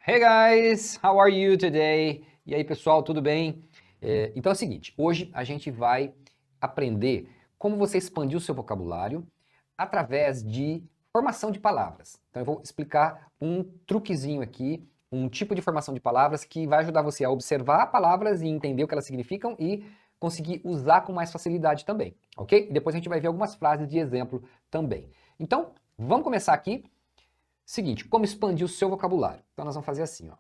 Hey guys, how are you today? E aí pessoal, tudo bem? Então é o seguinte, hoje a gente vai aprender como você expandir o seu vocabulário através de formação de palavras. Então eu vou explicar um truquezinho aqui, um tipo de formação de palavras que vai ajudar você a observar palavras e entender o que elas significam e conseguir usar com mais facilidade também, ok? E depois a gente vai ver algumas frases de exemplo também. Então, vamos começar aqui. Seguinte, como expandir o seu vocabulário? Então nós vamos fazer assim, ó.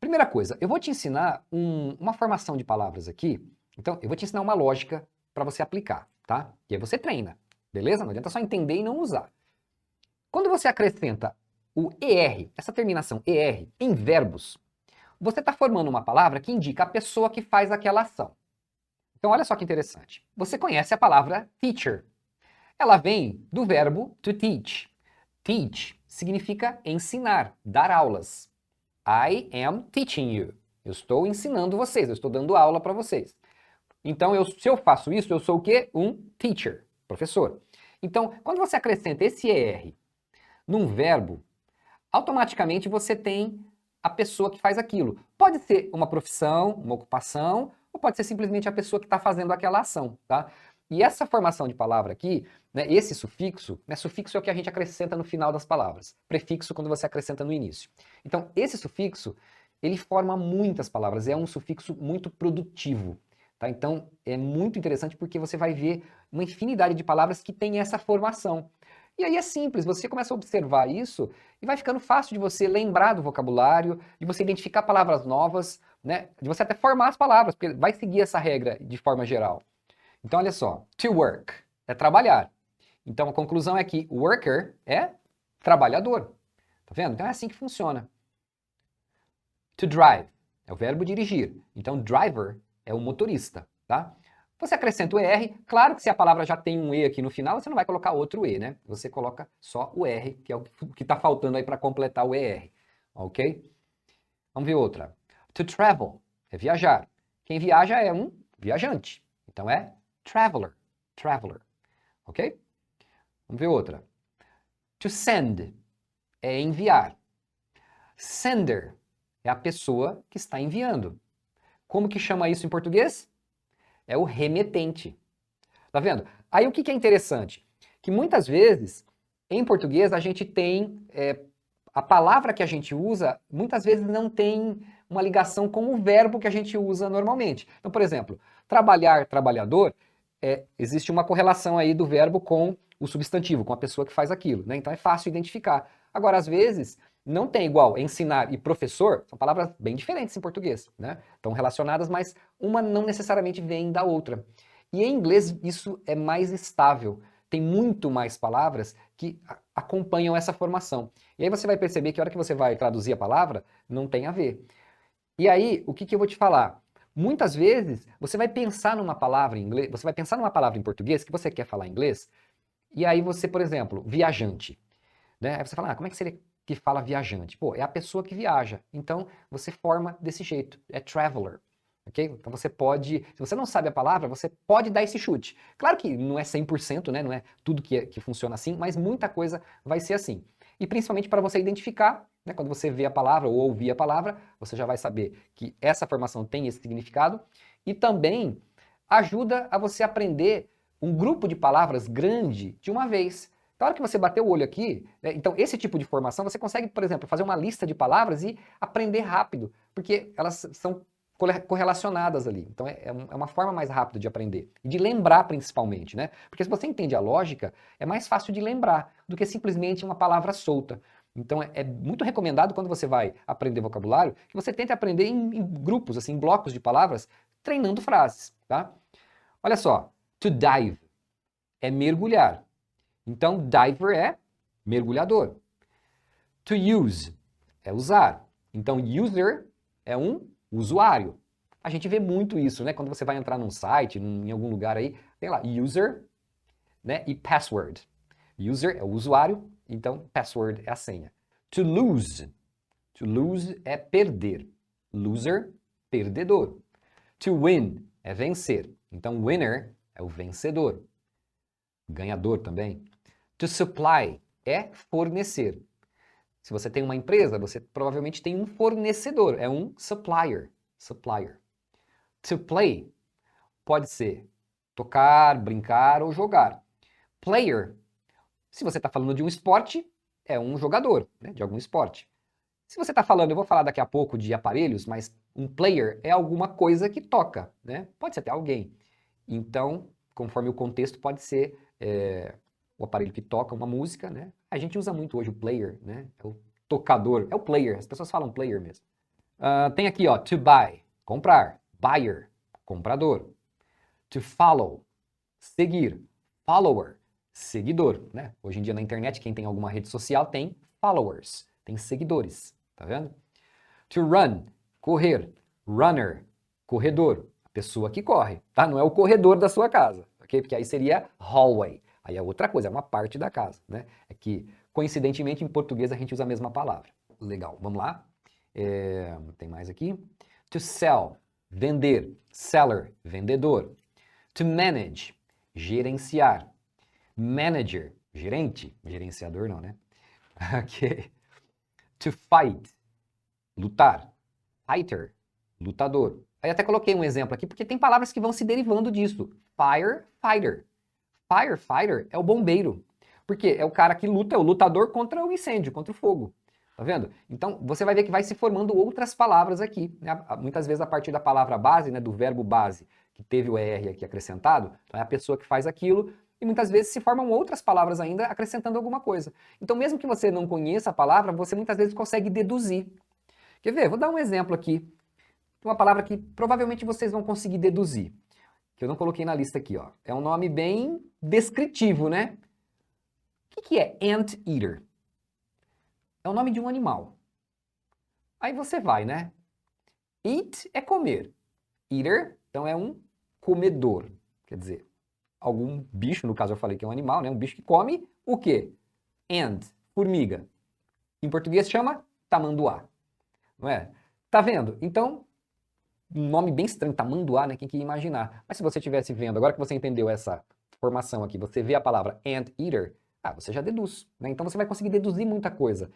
Primeira coisa, eu vou te ensinar uma formação de palavras aqui. Então, eu vou te ensinar uma lógica para você aplicar, tá? E aí você treina, beleza? Não adianta só entender e não usar. Quando você acrescenta o ER, essa terminação ER, em verbos, você está formando uma palavra que indica a pessoa que faz aquela ação. Então, olha só que interessante. Você conhece a palavra teacher. Ela vem do verbo to teach. Teach significa ensinar, dar aulas. I am teaching you. Eu estou ensinando vocês, eu estou dando aula para vocês. Então, se eu faço isso, eu sou o quê? Um teacher, professor. Então, quando você acrescenta esse ER num verbo, automaticamente você tem a pessoa que faz aquilo. Pode ser uma profissão, uma ocupação, ou pode ser simplesmente a pessoa que está fazendo aquela ação, tá? E essa formação de palavra aqui, né, esse sufixo, né, sufixo é o que a gente acrescenta no final das palavras, prefixo quando você acrescenta no início. Então, esse sufixo, ele forma muitas palavras, é um sufixo muito produtivo, tá? Então, é muito interessante porque você vai ver uma infinidade de palavras que tem essa formação. E aí é simples, você começa a observar isso e vai ficando fácil de você lembrar do vocabulário, de você identificar palavras novas, né? De você até formar as palavras, porque vai seguir essa regra de forma geral. Então, olha só, to work é trabalhar. Então, a conclusão é que worker é trabalhador. Tá vendo? Então, é assim que funciona. To drive é o verbo dirigir. Então, driver é o motorista, tá? Você acrescenta o ER, claro que se a palavra já tem um E aqui no final, você não vai colocar outro E, né? Você coloca só o R, que é o que está faltando aí para completar o ER, ok? Vamos ver outra. To travel é viajar. Quem viaja é um viajante. Então é traveler, traveler, ok? Vamos ver outra. To send é enviar. Sender é a pessoa que está enviando. Como que chama isso em português? É o remetente. Tá vendo? Aí o que é interessante? Que muitas vezes, em português, a gente tem a palavra que a gente usa, muitas vezes não tem uma ligação com o verbo que a gente usa normalmente. Então, por exemplo, trabalhar, trabalhador, existe uma correlação aí do verbo com o substantivo, com a pessoa que faz aquilo, né? Então é fácil identificar. Agora, às vezes, não tem igual ensinar e professor, são palavras bem diferentes em português, né? Estão relacionadas, mas uma não necessariamente vem da outra. E em inglês isso é mais estável. Tem muito mais palavras que acompanham essa formação. E aí você vai perceber que a hora que você vai traduzir a palavra, não tem a ver. E aí, o que eu vou te falar? Muitas vezes você vai pensar numa palavra em inglês, você vai pensar numa palavra em português que você quer falar em inglês, e aí você, por exemplo, viajante, né? Aí você fala, como é que seria que fala viajante? Pô, é a pessoa que viaja. Então, você forma desse jeito, é traveler. Ok? Então você pode, se você não sabe a palavra, você pode dar esse chute. Claro que não é 100%, né? Não é tudo que funciona assim, mas muita coisa vai ser assim. E principalmente para você identificar, né? Quando você vê a palavra ou ouvir a palavra, você já vai saber que essa formação tem esse significado. E também ajuda a você aprender um grupo de palavras grande de uma vez. Na hora que você bater o olho aqui, né, então esse tipo de formação você consegue, por exemplo, fazer uma lista de palavras e aprender rápido, porque elas são correlacionadas ali. Então é uma forma mais rápida de aprender. E de lembrar principalmente, né? Porque se você entende a lógica, é mais fácil de lembrar do que simplesmente uma palavra solta. Então é muito recomendado quando você vai aprender vocabulário, que você tente aprender em grupos, assim, em blocos de palavras, treinando frases, tá? Olha só, to dive é mergulhar. Então diver é mergulhador. To use é usar. Então user é um usuário. A gente vê muito isso, né? Quando você vai entrar num site, em algum lugar aí, tem lá user, né? E password. User é o usuário, então password é a senha. To lose. To lose é perder. Loser, perdedor. To win é vencer. Então winner é o vencedor. Ganhador também. To supply é fornecer. Se você tem uma empresa, você provavelmente tem um fornecedor, é um supplier. Supplier. To play pode ser tocar, brincar ou jogar. Player, se você está falando de um esporte, é um jogador, né, de algum esporte. Se você está falando, eu vou falar daqui a pouco de aparelhos, mas um player é alguma coisa que toca, né? Pode ser até alguém. Então, conforme o contexto, pode ser o aparelho que toca uma música, né? A gente usa muito hoje o player, né? É o tocador, é o player, as pessoas falam player mesmo. Tem aqui, ó, to buy, comprar, buyer, comprador. To follow, seguir, follower, seguidor, né? Hoje em dia na internet, quem tem alguma rede social tem followers, tem seguidores, tá vendo? To run, correr, runner, corredor, a pessoa que corre, tá? Não é o corredor da sua casa, ok? Porque aí seria hallway, aí é outra coisa, é uma parte da casa, né? É que, coincidentemente, em português a gente usa a mesma palavra. Legal, vamos lá? Tem mais aqui. To sell, vender, seller, vendedor. To manage, gerenciar. Manager, gerente, gerenciador não, né? Ok. To fight, lutar. Fighter, lutador. Aí até coloquei um exemplo aqui, porque tem palavras que vão se derivando disso. Firefighter. Firefighter é o bombeiro. Porque é o cara que luta, é o lutador contra o incêndio, contra o fogo. Tá vendo? Então, você vai ver que vai se formando outras palavras aqui, né? Muitas vezes a partir da palavra base, né, do verbo base, que teve o ER aqui acrescentado, então é a pessoa que faz aquilo, e muitas vezes se formam outras palavras ainda acrescentando alguma coisa. Então, mesmo que você não conheça a palavra, você muitas vezes consegue deduzir. Quer ver? Vou dar um exemplo aqui de uma palavra que provavelmente vocês vão conseguir deduzir, que eu não coloquei na lista aqui, ó. É um nome bem descritivo, né? O que é anteater? É o nome de um animal. Aí você vai, né? Eat é comer. Eater, então é um comedor. Quer dizer, algum bicho, no caso eu falei que é um animal, né? Um bicho que come o quê? Ant, formiga. Em português chama tamanduá. Não é? Tá vendo? Então, um nome bem estranho, tamanduá, né? Quem que ia imaginar? Mas se você estivesse vendo, agora que você entendeu essa formação aqui, você vê a palavra anteater, você já deduz, né? Então você vai conseguir deduzir muita coisa,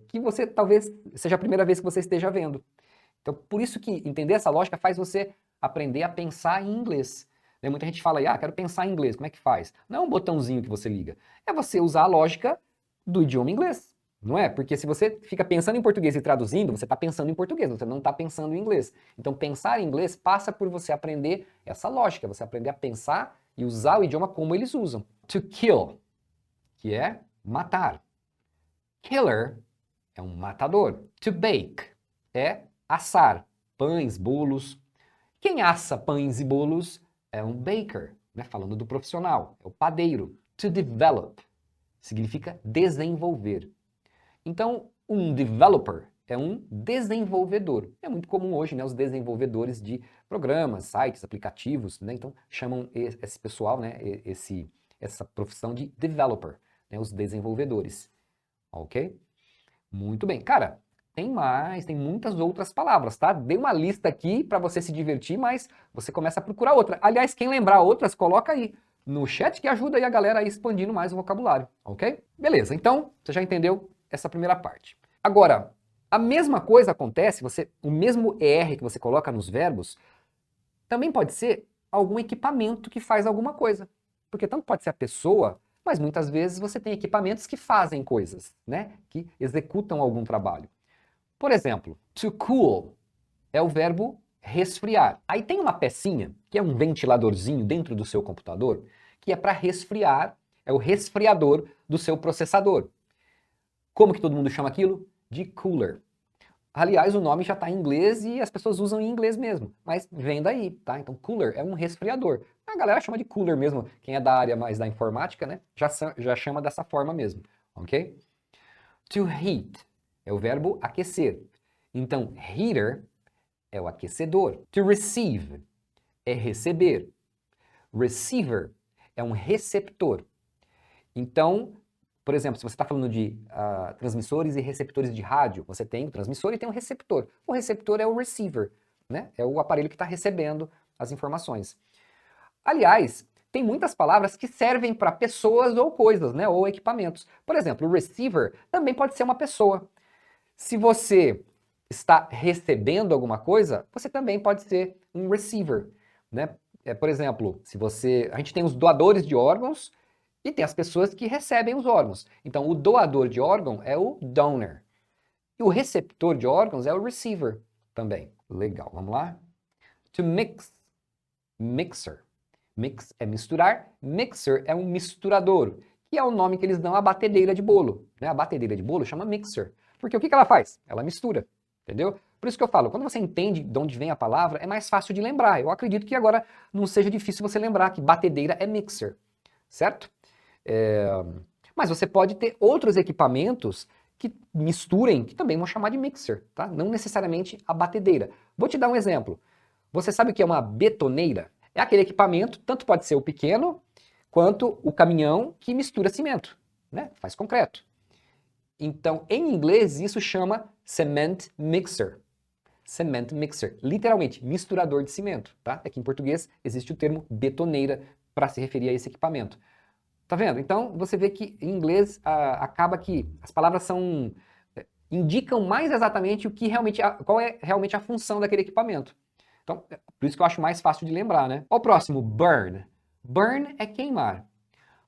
que você talvez seja a primeira vez que você esteja vendo. Então, por isso que entender essa lógica faz você aprender a pensar em inglês. Né? Muita gente fala aí, quero pensar em inglês, como é que faz? Não é um botãozinho que você liga, é você usar a lógica do idioma inglês. Não é? Porque se você fica pensando em português e traduzindo, você está pensando em português, você não está pensando em inglês. Então, pensar em inglês passa por você aprender essa lógica, você aprender a pensar e usar o idioma como eles usam. To kill, que é matar. Killer é um matador. To bake é assar pães, bolos. Quem assa pães e bolos é um baker, né? Falando do profissional, é o padeiro. To develop significa desenvolver. Então, um developer é um desenvolvedor. É muito comum hoje, né, os desenvolvedores de programas, sites, aplicativos, né? Então, chamam esse pessoal, né, essa profissão de developer, né, os desenvolvedores. Ok? Muito bem. Cara, tem muitas outras palavras, tá? Dei uma lista aqui para você se divertir, mas você começa a procurar outra. Aliás, quem lembrar outras, coloca aí no chat que ajuda aí a galera a ir expandindo mais o vocabulário, ok? Beleza, então você já entendeu essa primeira parte. Agora, a mesma coisa acontece, o mesmo ER que você coloca nos verbos, também pode ser algum equipamento que faz alguma coisa. Porque tanto pode ser a pessoa, mas muitas vezes você tem equipamentos que fazem coisas, né? Que executam algum trabalho. Por exemplo, to cool é o verbo resfriar. Aí tem uma pecinha, que é um ventiladorzinho dentro do seu computador, que é para resfriar, é o resfriador do seu processador. Como que todo mundo chama aquilo? De cooler. Aliás, o nome já está em inglês e as pessoas usam em inglês mesmo, mas vem daí, tá? Então, cooler é um resfriador. A galera chama de cooler mesmo, quem é da área mais da informática, né, já chama dessa forma mesmo, ok? To heat é o verbo aquecer. Então, heater é o aquecedor. To receive é receber. Receiver é um receptor. Então, por exemplo, se você está falando de transmissores e receptores de rádio, você tem o transmissor e tem o receptor. O receptor é o receiver, né? É o aparelho que está recebendo as informações. Aliás, tem muitas palavras que servem para pessoas ou coisas, né? Ou equipamentos. Por exemplo, o receiver também pode ser uma pessoa. Se você está recebendo alguma coisa, você também pode ser um receiver, né? Por exemplo, a gente tem os doadores de órgãos e tem as pessoas que recebem os órgãos. Então, o doador de órgão é o donor. E o receptor de órgãos é o receiver também. Legal, vamos lá? To mix, mixer. Mix é misturar, mixer é um misturador, que é o nome que eles dão à batedeira de bolo. Né? A batedeira de bolo chama mixer. Porque o que ela faz? Ela mistura, entendeu? Por isso que eu falo, quando você entende de onde vem a palavra, é mais fácil de lembrar. Eu acredito que agora não seja difícil você lembrar que batedeira é mixer, certo? Mas você pode ter outros equipamentos que misturem, que também vão chamar de mixer, tá? Não necessariamente a batedeira. Vou te dar um exemplo. Você sabe o que é uma betoneira? É aquele equipamento, tanto pode ser o pequeno, quanto o caminhão que mistura cimento, né? Faz concreto. Então, em inglês, isso chama cement mixer. Cement mixer, literalmente, misturador de cimento, tá? É que em português existe o termo betoneira para se referir a esse equipamento. Tá vendo? Então, você vê que em inglês acaba que as palavras indicam mais exatamente o que realmente, qual é realmente a função daquele equipamento. Então, por isso que eu acho mais fácil de lembrar, né? Ó, o próximo, burn. Burn é queimar.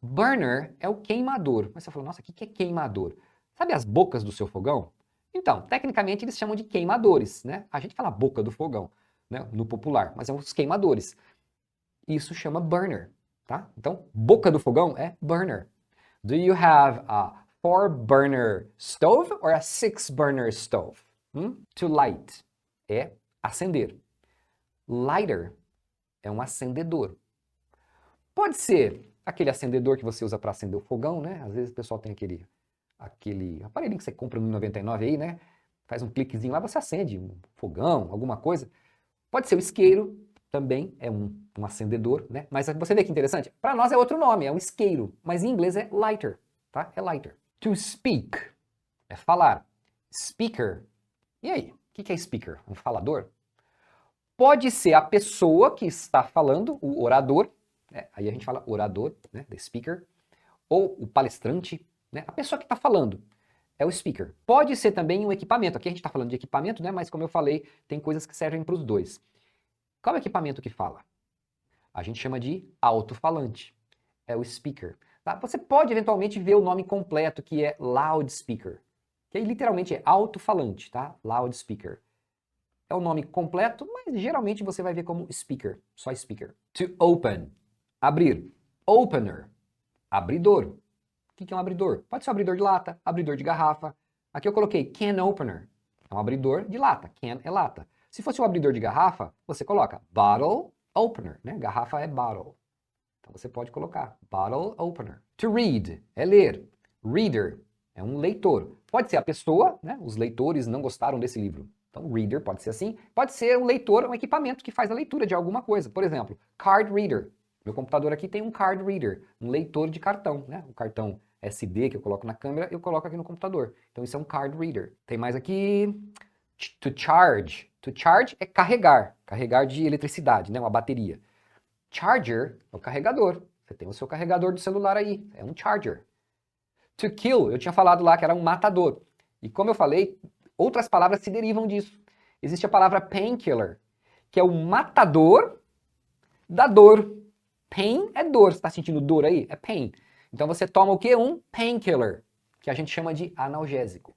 Burner é o queimador. Mas você falou, nossa, o que é queimador? Sabe as bocas do seu fogão? Então, tecnicamente eles chamam de queimadores, né? A gente fala boca do fogão, né? No popular, mas são os queimadores. Isso chama burner, tá? Então, boca do fogão é burner. Do you have a 4-burner stove or a 6-burner stove? To light é acender. Lighter é um acendedor. Pode ser aquele acendedor que você usa para acender o fogão, né? Às vezes o pessoal tem aquele aparelhinho que você compra no 99 aí, né? Faz um cliquezinho lá, você acende um fogão, alguma coisa. Pode ser o isqueiro, também é um acendedor, né? Mas você vê que interessante? Para nós é outro nome, é um isqueiro, mas em inglês é lighter, tá? É lighter. To speak é falar. Speaker, e aí? O que é speaker? Um falador? Pode ser a pessoa que está falando, o orador, né? Aí a gente fala orador, né? The speaker, ou o palestrante, né? A pessoa que está falando é o speaker. Pode ser também um equipamento. Aqui a gente está falando de equipamento, né? Mas como eu falei, tem coisas que servem para os dois. Qual é o equipamento que fala? A gente chama de alto-falante. É o speaker. Tá? Você pode eventualmente ver o nome completo, que é loudspeaker. Que aí literalmente é alto-falante, tá? Loudspeaker. É o nome completo, mas geralmente você vai ver como speaker, só speaker. To open, abrir. Opener, abridor. O que é um abridor? Pode ser um abridor de lata, abridor de garrafa. Aqui eu coloquei can opener, é um abridor de lata, can é lata. Se fosse um abridor de garrafa, você coloca bottle opener, né? Garrafa é bottle. Então você pode colocar bottle opener. To read, é ler. Reader, é um leitor. Pode ser a pessoa, né? Os leitores não gostaram desse livro. Então, reader pode ser assim. Pode ser um leitor, um equipamento que faz a leitura de alguma coisa. Por exemplo, card reader. Meu computador aqui tem um card reader, um leitor de cartão, né? O cartão SD que eu coloco na câmera, eu coloco aqui no computador. Então, isso é um card reader. Tem mais aqui, to charge. To charge é carregar, carregar de eletricidade, né? Uma bateria. Charger é o carregador. Você tem o seu carregador do celular aí, é um charger. To kill, eu tinha falado lá que era um matador. E como eu falei, outras palavras se derivam disso. Existe a palavra painkiller, que é o matador da dor. Pain é dor. Você está sentindo dor aí? É pain. Então você toma o quê? Um painkiller, que a gente chama de analgésico.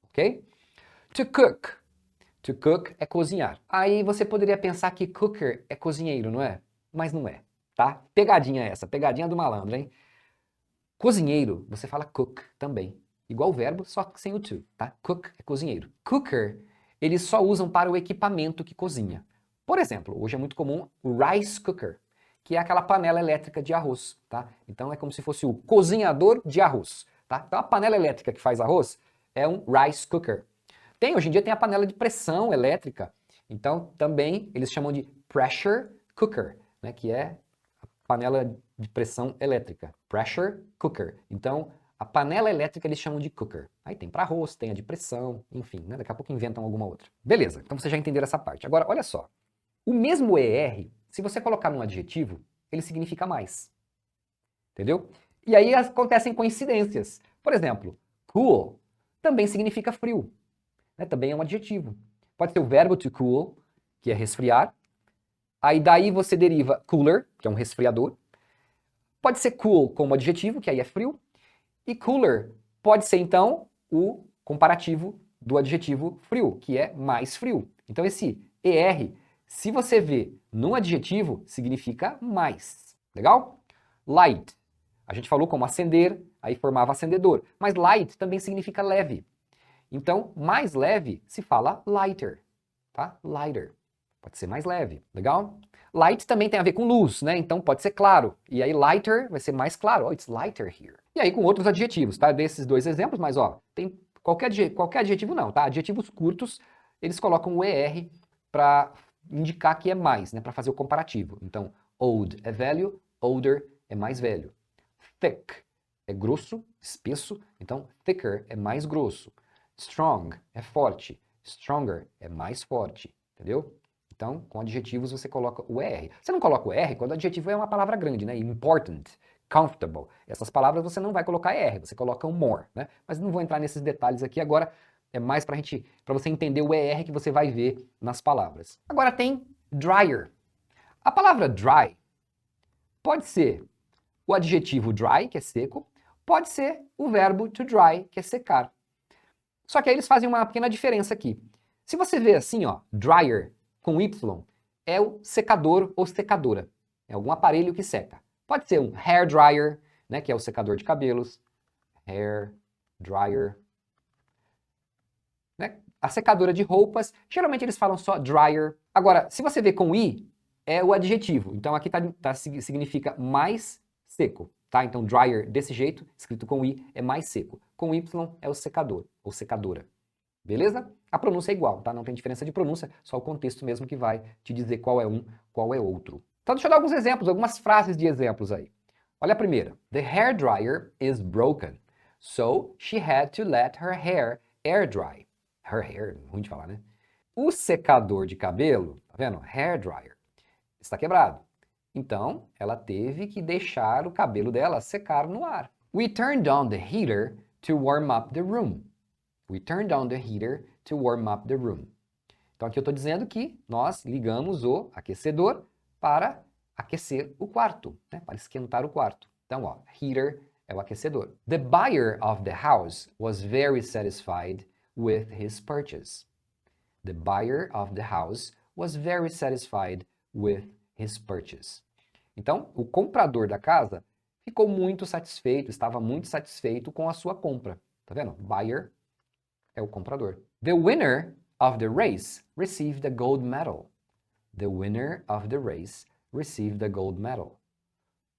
Ok? To cook. To cook é cozinhar. Aí você poderia pensar que cooker é cozinheiro, não é? Mas não é, tá? Pegadinha essa, pegadinha do malandro, hein? Cozinheiro, você fala cook também. Igual o verbo, só que sem o to, tá? Cook é cozinheiro. Cooker, eles só usam para o equipamento que cozinha. Por exemplo, hoje é muito comum o rice cooker, que é aquela panela elétrica de arroz, tá? Então é como se fosse o cozinhador de arroz, tá? Então a panela elétrica que faz arroz é um rice cooker. Hoje em dia tem a panela de pressão elétrica, então também eles chamam de pressure cooker, né? Que é a panela de pressão elétrica, pressure cooker. Então, a panela elétrica eles chamam de cooker. Aí tem para arroz, tem a de pressão, enfim, né? Daqui a pouco inventam alguma outra. Beleza, então vocês já entenderam essa parte. Agora, olha só. O mesmo ER, se você colocar num adjetivo, ele significa mais. Entendeu? E aí acontecem coincidências. Por exemplo, cool também significa frio. Né? Também é um adjetivo. Pode ser o verbo to cool, que é resfriar. Aí daí você deriva cooler, que é um resfriador. Pode ser cool como adjetivo, que aí é frio. E cooler pode ser, então, o comparativo do adjetivo frio, que é mais frio. Então esse ER, se você vê num adjetivo, significa mais. Legal? Light. A gente falou como acender, aí formava acendedor. Mas light também significa leve. Então, mais leve se fala lighter, tá? Lighter. Pode ser mais leve, legal? Light também tem a ver com luz, né? Então pode ser claro. E aí lighter vai ser mais claro. Oh, it's lighter here. E aí com outros adjetivos, tá? Desses dois exemplos, mas ó, tem qualquer adjetivo não, tá? Adjetivos curtos, eles colocam o ER para indicar que é mais, né? Para fazer o comparativo. Então, old é velho, older é mais velho. Thick é grosso, espesso, então thicker é mais grosso. Strong é forte, stronger é mais forte, entendeu? Então, com adjetivos você coloca o ER. Você não coloca o ER quando o adjetivo é uma palavra grande, né? Important, comfortable. Essas palavras você não vai colocar ER, você coloca um more, né? Mas não vou entrar nesses detalhes aqui agora, é mais para você entender o ER que você vai ver nas palavras. Agora tem dryer. A palavra dry pode ser o adjetivo dry, que é seco, pode ser o verbo to dry, que é secar. Só que aí eles fazem uma pequena diferença aqui. Se você vê assim, ó, dryer com Y, é o secador ou secadora. É algum aparelho que seca. Pode ser um hair dryer, né, que é o secador de cabelos. Hair dryer. Né? A secadora de roupas, geralmente eles falam só dryer. Agora, se você vê com I, é o adjetivo. Então aqui significa mais seco. Tá? Então dryer desse jeito, escrito com I, é mais seco. Com Y é o secador ou secadora. Beleza? A pronúncia é igual, tá? Não tem diferença de pronúncia, só o contexto mesmo que vai te dizer qual é um, qual é outro. Então deixa eu dar alguns exemplos, algumas frases de exemplos aí. Olha a primeira. The hair dryer is broken, so she had to let her hair air dry. Her hair, ruim de falar, né? O secador de cabelo, tá vendo? Hair dryer, está quebrado. Então, ela teve que deixar o cabelo dela secar no ar. We turned on the heater to warm up the room. We turned on the heater to warm up the room. Então aqui eu estou dizendo que nós ligamos o aquecedor para aquecer o quarto, né? Para esquentar o quarto. Então, ó, heater é o aquecedor. The buyer of the house was very satisfied with his purchase. The buyer of the house was very satisfied with his purchase. Então, o comprador da casa ficou muito satisfeito, estava muito satisfeito com a sua compra. Tá vendo? Buyer é o comprador. The winner of the race received a gold medal. The winner of the race received a gold medal.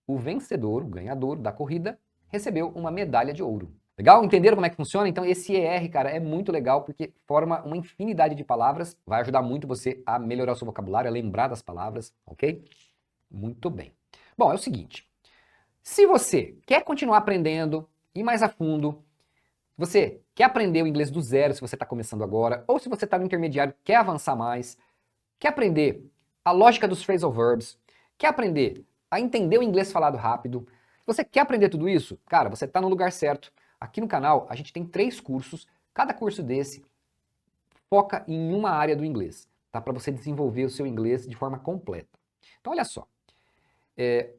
O vencedor, o ganhador da corrida, recebeu uma medalha de ouro. Legal? Entenderam como é que funciona? Então esse ER, cara, é muito legal porque forma uma infinidade de palavras, vai ajudar muito você a melhorar o seu vocabulário, a lembrar das palavras, ok? Muito bem. Bom, é o seguinte, se você quer continuar aprendendo, ir mais a fundo, você quer aprender o inglês do zero, se você está começando agora, ou se você está no intermediário, quer avançar mais, quer aprender a lógica dos phrasal verbs, quer aprender a entender o inglês falado rápido, se você quer aprender tudo isso, cara, você está no lugar certo. Aqui no canal a gente tem 3 cursos, cada curso desse foca em uma área do inglês, tá? Para você desenvolver o seu inglês de forma completa. Então olha só,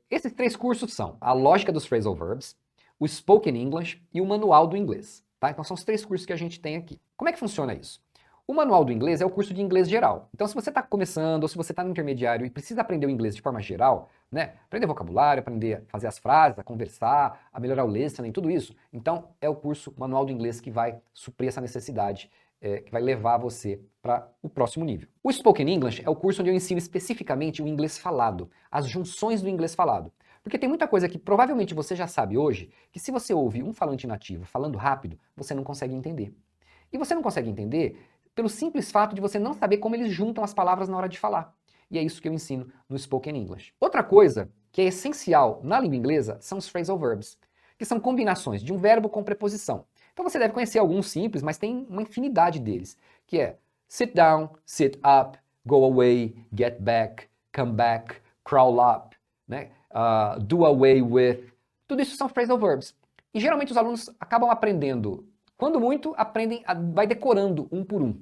esses 3 cursos são a lógica dos phrasal verbs, o Spoken English e o manual do inglês. Tá? Então são os 3 cursos que a gente tem aqui. Como é que funciona isso? O manual do inglês é o curso de inglês geral. Então se você está começando ou se você está no intermediário e precisa aprender o inglês de forma geral, né? Aprender vocabulário, aprender a fazer as frases, a conversar, a melhorar o listening, tudo isso, então é o curso manual do inglês que vai suprir essa necessidade, que vai levar você para o próximo nível. O Spoken English é o curso onde eu ensino especificamente o inglês falado, as junções do inglês falado. Porque tem muita coisa que provavelmente você já sabe hoje, que se você ouve um falante nativo falando rápido, você não consegue entender. E você não consegue entender pelo simples fato de você não saber como eles juntam as palavras na hora de falar. E é isso que eu ensino no Spoken English. Outra coisa que é essencial na língua inglesa são os phrasal verbs, que são combinações de um verbo com preposição. Então você deve conhecer alguns simples, mas tem uma infinidade deles, que é sit down, sit up, go away, get back, come back, crawl up, né? do away with. Tudo isso são phrasal verbs. E geralmente os alunos acabam aprendendo, quando muito, vai decorando um por um.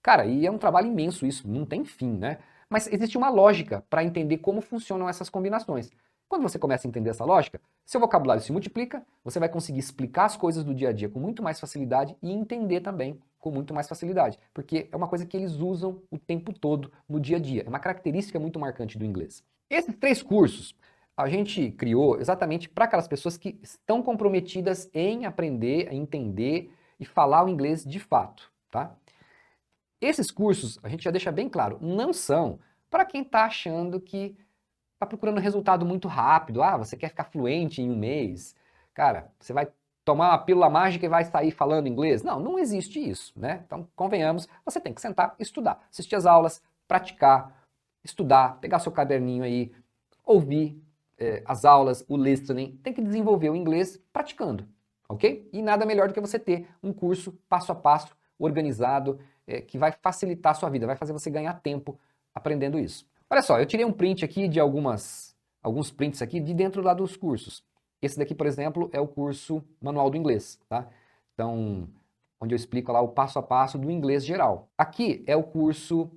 Cara, e é um trabalho imenso isso, não tem fim, né? Mas existe uma lógica para entender como funcionam essas combinações. Quando você começa a entender essa lógica, seu vocabulário se multiplica, você vai conseguir explicar as coisas do dia a dia com muito mais facilidade e entender também com muito mais facilidade, porque é uma coisa que eles usam o tempo todo no dia a dia, é uma característica muito marcante do inglês. Esses 3 cursos a gente criou exatamente para aquelas pessoas que estão comprometidas em aprender, a entender e falar o inglês de fato, tá? Esses cursos, a gente já deixa bem claro, não são para quem está achando que está procurando resultado muito rápido. Ah, você quer ficar fluente em um mês. Cara, você vai tomar uma pílula mágica e vai sair falando inglês. Não, não existe isso, né? Então, convenhamos, você tem que sentar, estudar, assistir as aulas, praticar, estudar, pegar seu caderninho aí, ouvir as aulas, o listening, tem que desenvolver o inglês praticando, ok? E nada melhor do que você ter um curso passo a passo, organizado, que vai facilitar a sua vida, vai fazer você ganhar tempo aprendendo isso. Olha só, eu tirei um print aqui de alguns prints aqui de dentro lá dos cursos. Esse daqui, por exemplo, é o curso Manual do Inglês, tá? Então, onde eu explico lá o passo a passo do inglês geral. Aqui é o curso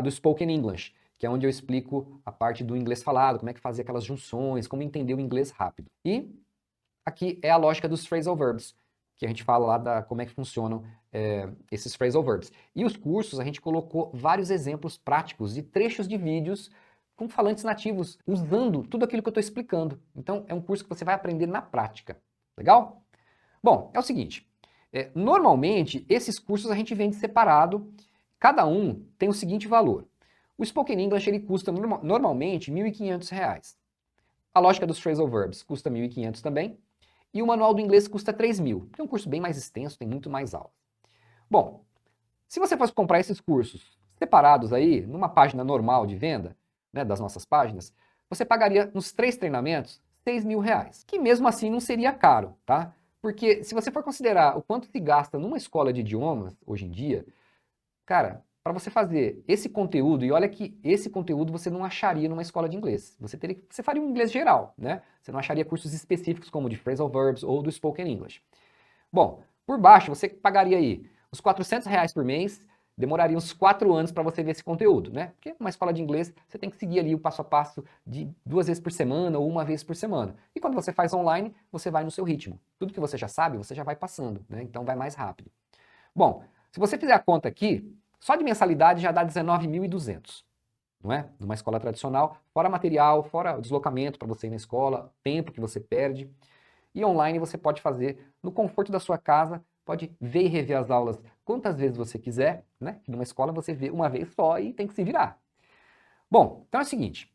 do Spoken English, que é onde eu explico a parte do inglês falado, como é que fazer aquelas junções, como entender o inglês rápido. E aqui é a lógica dos phrasal verbs, que a gente fala lá como é que funcionam esses phrasal verbs. E os cursos, a gente colocou vários exemplos práticos de trechos de vídeos com falantes nativos, usando tudo aquilo que eu estou explicando. Então, é um curso que você vai aprender na prática. Legal? Bom, é o seguinte, normalmente, esses cursos a gente vende separado, cada um tem o seguinte valor. O Spoken English, ele custa normalmente R$ 1.500. A lógica dos phrasal verbs custa R$ 1.500 também. E o Manual do Inglês custa 3.000, que é um curso bem mais extenso, tem muito mais aula. Bom, se você fosse comprar esses cursos separados aí, numa página normal de venda, né, das nossas páginas, você pagaria nos 3 treinamentos R$ 6.000, que mesmo assim não seria caro, tá? Porque se você for considerar o quanto se gasta numa escola de idiomas hoje em dia, cara, para você fazer esse conteúdo, e olha que esse conteúdo você não acharia numa escola de inglês. Você faria um inglês geral, né? Você não acharia cursos específicos como o de phrasal verbs ou do spoken English. Bom, por baixo você pagaria aí uns R$ 400 por mês, demoraria uns 4 anos para você ver esse conteúdo, né? Porque numa escola de inglês você tem que seguir ali o passo a passo de 2 vezes por semana ou 1 vez por semana. E quando você faz online, você vai no seu ritmo. Tudo que você já sabe, você já vai passando, né? Então vai mais rápido. Bom, se você fizer a conta aqui, só de mensalidade já dá 19.200, não é? Numa escola tradicional, fora material, fora o deslocamento para você ir na escola, tempo que você perde. E online você pode fazer no conforto da sua casa, pode ver e rever as aulas quantas vezes você quiser, né? Que numa escola você vê uma vez só e tem que se virar. Bom, então é o seguinte,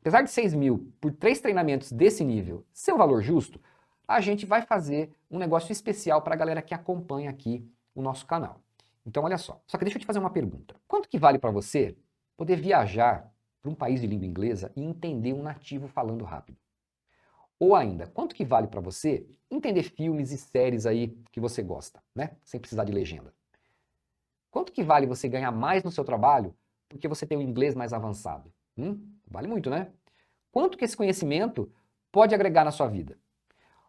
apesar de 6.000 por 3 treinamentos desse nível ser um valor justo, a gente vai fazer um negócio especial para a galera que acompanha aqui o nosso canal. Então, olha só. Só que deixa eu te fazer uma pergunta. Quanto que vale para você poder viajar para um país de língua inglesa e entender um nativo falando rápido? Ou ainda, quanto que vale para você entender filmes e séries aí que você gosta, né? Sem precisar de legenda? Quanto que vale você ganhar mais no seu trabalho porque você tem um inglês mais avançado? Vale muito, né? Quanto que esse conhecimento pode agregar na sua vida?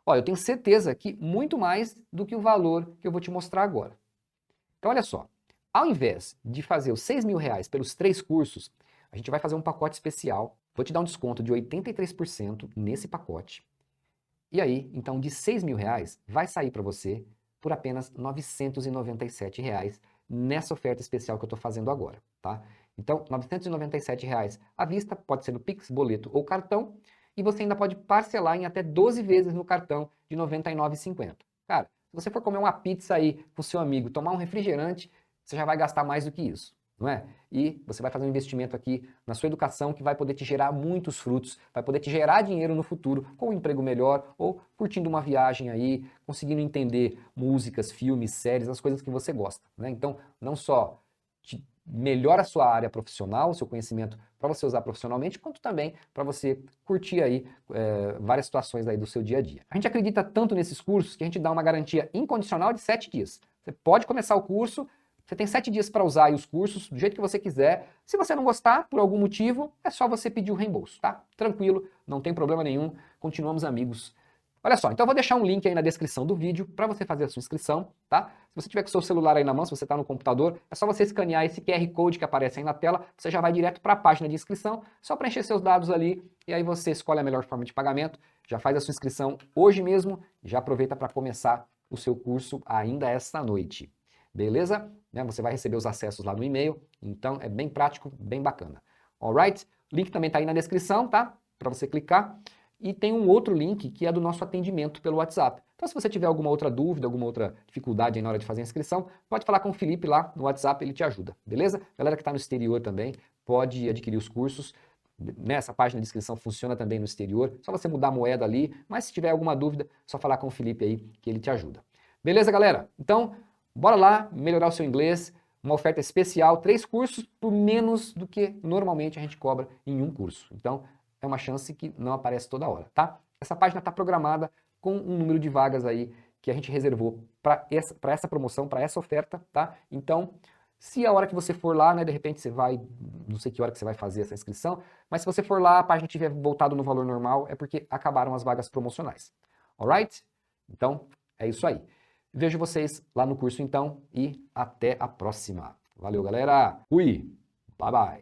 Olha, eu tenho certeza que muito mais do que o valor que eu vou te mostrar agora. Então, olha só, ao invés de fazer os R$ 6.000 pelos 3 cursos, a gente vai fazer um pacote especial. Vou te dar um desconto de 83% nesse pacote. E aí, então, de R$ 6.000 vai sair para você por apenas R$ 997 nessa oferta especial que eu estou fazendo agora, tá? Então, R$ 997 à vista, pode ser no Pix, boleto ou cartão, e você ainda pode parcelar em até 12 vezes no cartão de R$ 99,50. Cara, se você for comer uma pizza aí com seu amigo, tomar um refrigerante, você já vai gastar mais do que isso, não é? E você vai fazer um investimento aqui na sua educação que vai poder te gerar muitos frutos, vai poder te gerar dinheiro no futuro, com um emprego melhor ou curtindo uma viagem aí, conseguindo entender músicas, filmes, séries, as coisas que você gosta, né? Então, não só te melhora a sua área profissional, o seu conhecimento para você usar profissionalmente, quanto também para você curtir aí várias situações aí do seu dia a dia. A gente acredita tanto nesses cursos que a gente dá uma garantia incondicional de 7 dias. Você pode começar o curso, Você tem 7 dias para usar aí os cursos do jeito que você quiser. Se você não gostar, por algum motivo, é só você pedir o reembolso, tá? Tranquilo, não tem problema nenhum, continuamos amigos. Olha só, então eu vou deixar um link aí na descrição do vídeo para você fazer a sua inscrição, tá? Se você tiver com o seu celular aí na mão, se você está no computador, é só você escanear esse QR Code que aparece aí na tela, você já vai direto para a página de inscrição, só preencher seus dados ali e aí você escolhe a melhor forma de pagamento, já faz a sua inscrição hoje mesmo, já aproveita para começar o seu curso ainda esta noite. Beleza? Você vai receber os acessos lá no e-mail, então é bem prático, bem bacana. Alright? O link também está aí na descrição, tá? Para você clicar. E tem um outro link que é do nosso atendimento pelo WhatsApp. Então, se você tiver alguma outra dúvida, alguma outra dificuldade aí na hora de fazer a inscrição, pode falar com o Felipe lá no WhatsApp, ele te ajuda, beleza? Galera que está no exterior também pode adquirir os cursos. Nessa página de inscrição funciona também no exterior, só você mudar a moeda ali, mas se tiver alguma dúvida, é só falar com o Felipe aí que ele te ajuda. Beleza, galera? Então, bora lá melhorar o seu inglês. Uma oferta especial, 3 cursos por menos do que normalmente a gente cobra em um curso. Então, é uma chance que não aparece toda hora, tá? Essa página está programada com um número de vagas aí que a gente reservou para essa promoção, para essa oferta, tá? Então, se a hora que você for lá, né, de repente você vai, não sei que hora que você vai fazer essa inscrição, mas se você for lá, a página tiver voltado no valor normal, é porque acabaram as vagas promocionais. Alright? Então, é isso aí. Vejo vocês lá no curso então e até a próxima. Valeu, galera. Fui. Bye, bye.